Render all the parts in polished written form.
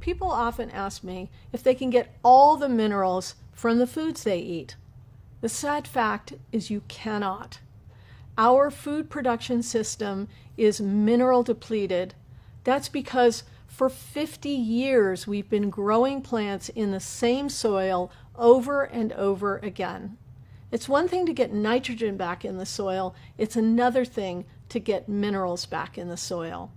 People often ask me if they can get all the minerals from the foods they eat. The sad fact is you cannot. Our food production system is mineral depleted. That's because for 50 years we've been growing plants in the same soil over and over again. It's one thing to get nitrogen back in the soil, it's another thing to get minerals back in the soil.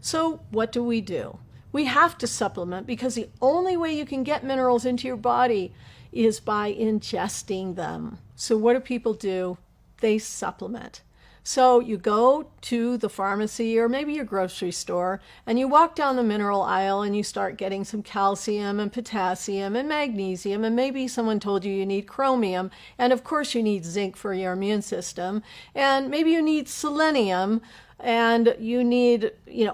So what do? We have to supplement, because the only way you can get minerals into your body is by ingesting them. So what do people do? They supplement. So you go to the pharmacy or maybe your grocery store and you walk down the mineral aisle and you start getting some calcium and potassium and magnesium, and maybe someone told you need chromium, and of course you need zinc for your immune system, and maybe you need selenium, and you need,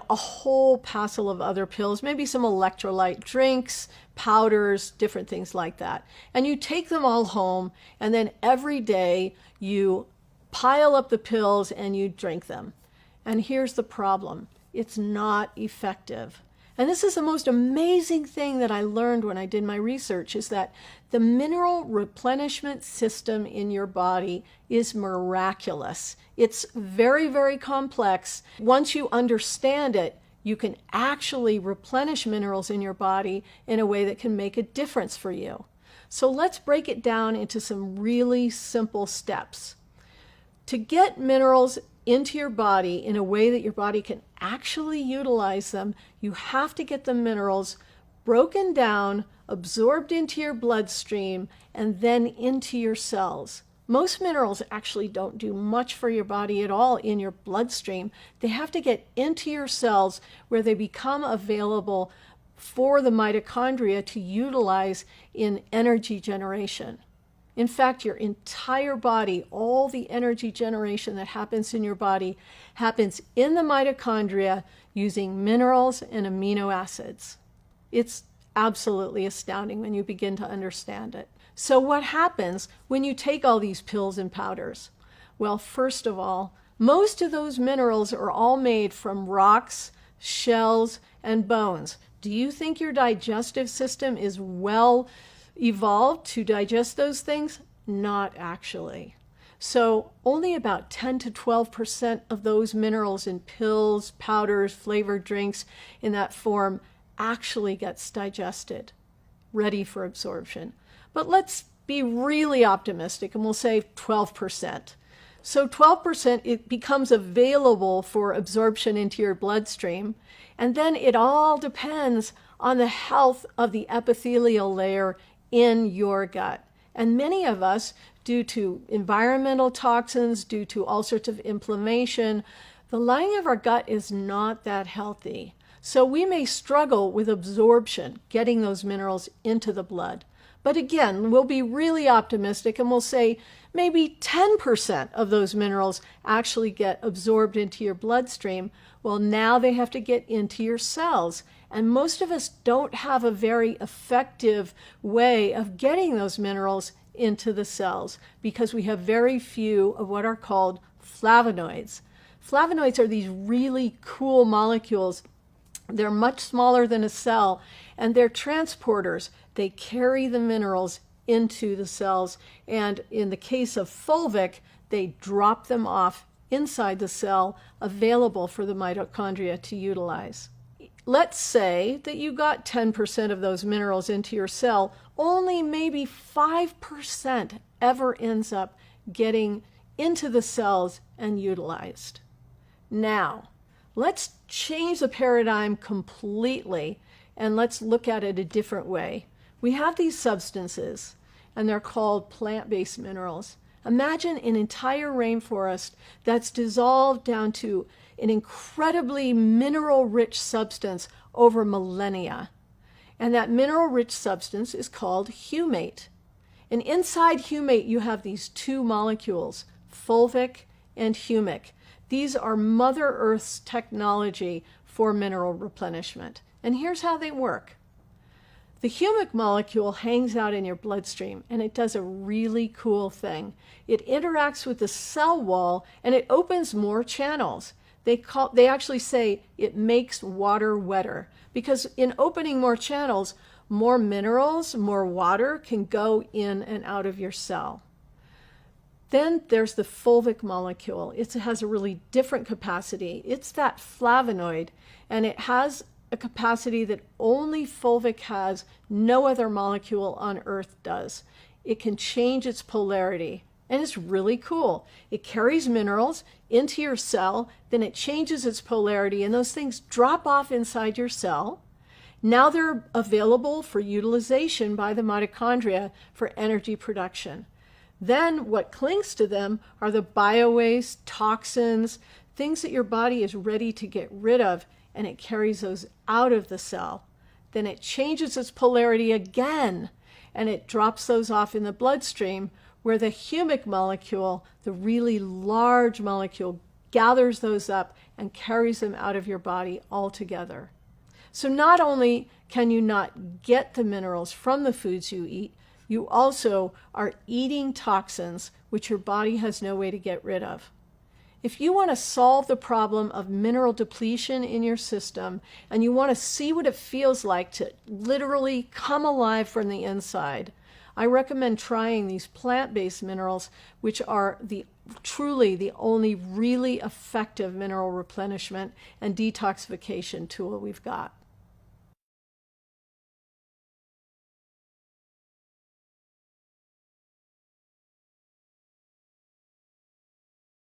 a whole passel of other pills, maybe some electrolyte drinks, powders, different things like that. And you take them all home, and then every day you pile up the pills and you drink them. And here's the problem. It's not effective. And this is the most amazing thing that I learned when I did my research, is that the mineral replenishment system in your body is miraculous. It's very, very complex. Once you understand it, you can actually replenish minerals in your body in a way that can make a difference for you. So let's break it down into some really simple steps. To get minerals into your body in a way that your body can actually utilize them, you have to get the minerals broken down, absorbed into your bloodstream, and then into your cells. Most minerals actually don't do much for your body at all in your bloodstream. They have to get into your cells where they become available for the mitochondria to utilize in energy generation. In fact, your entire body, all the energy generation that happens in your body, happens in the mitochondria using minerals and amino acids. It's absolutely astounding when you begin to understand it. So what happens when you take all these pills and powders? Well, first of all, most of those minerals are all made from rocks, shells, and bones. Do you think your digestive system is well evolved to digest those things? Not actually. So only about 10 to 12% of those minerals in pills, powders, flavored drinks in that form actually gets digested, ready for absorption. But let's be really optimistic and we'll say 12%. So 12%, it becomes available for absorption into your bloodstream, and then it all depends on the health of the epithelial layer in your gut. And many of us, due to environmental toxins, due to all sorts of inflammation, the lining of our gut is not that healthy. So we may struggle with absorption, getting those minerals into the blood. But again, we'll be really optimistic and we'll say maybe 10% of those minerals actually get absorbed into your bloodstream. Well, now they have to get into your cells. And most of us don't have a very effective way of getting those minerals into the cells because we have very few of what are called flavonoids. Flavonoids are these really cool molecules. They're much smaller than a cell, and they're transporters. They carry the minerals into the cells, and in the case of FULVIC, they drop them off inside the cell, available for the mitochondria to utilize. Let's say that you got 10% of those minerals into your cell, only maybe 5% ever ends up getting into the cells and utilized. Now, let's change the paradigm completely and let's look at it a different way. We have these substances and they're called plant-based minerals. Imagine an entire rainforest that's dissolved down to an incredibly mineral-rich substance over millennia. And that mineral-rich substance is called humate. And inside humate, you have these two molecules, FULVIC and HUMIC. These are Mother Earth's technology for mineral replenishment. And here's how they work. The HUMIC molecule hangs out in your bloodstream, and it does a really cool thing. It interacts with the cell wall, and it opens more channels. They actually say it makes water wetter, because in opening more channels, more minerals, more water can go in and out of your cell. Then there's the fulvic molecule. It has a really different capacity. It's that flavonoid, and it has a capacity that only fulvic has, no other molecule on Earth does. It can change its polarity, and it's really cool. It carries minerals into your cell, then it changes its polarity, and those things drop off inside your cell. Now they're available for utilization by the mitochondria for energy production. Then what clings to them are the biowaste, toxins, things that your body is ready to get rid of, and it carries those out of the cell. Then it changes its polarity again, and it drops those off in the bloodstream, where the HUMIC molecule, the really large molecule, gathers those up and carries them out of your body altogether. So not only can you not get the minerals from the foods you eat, you also are eating toxins which your body has no way to get rid of. If you want to solve the problem of mineral depletion in your system, and you want to see what it feels like to literally come alive from the inside, I recommend trying these plant-based minerals, which are truly the only really effective mineral replenishment and detoxification tool we've got.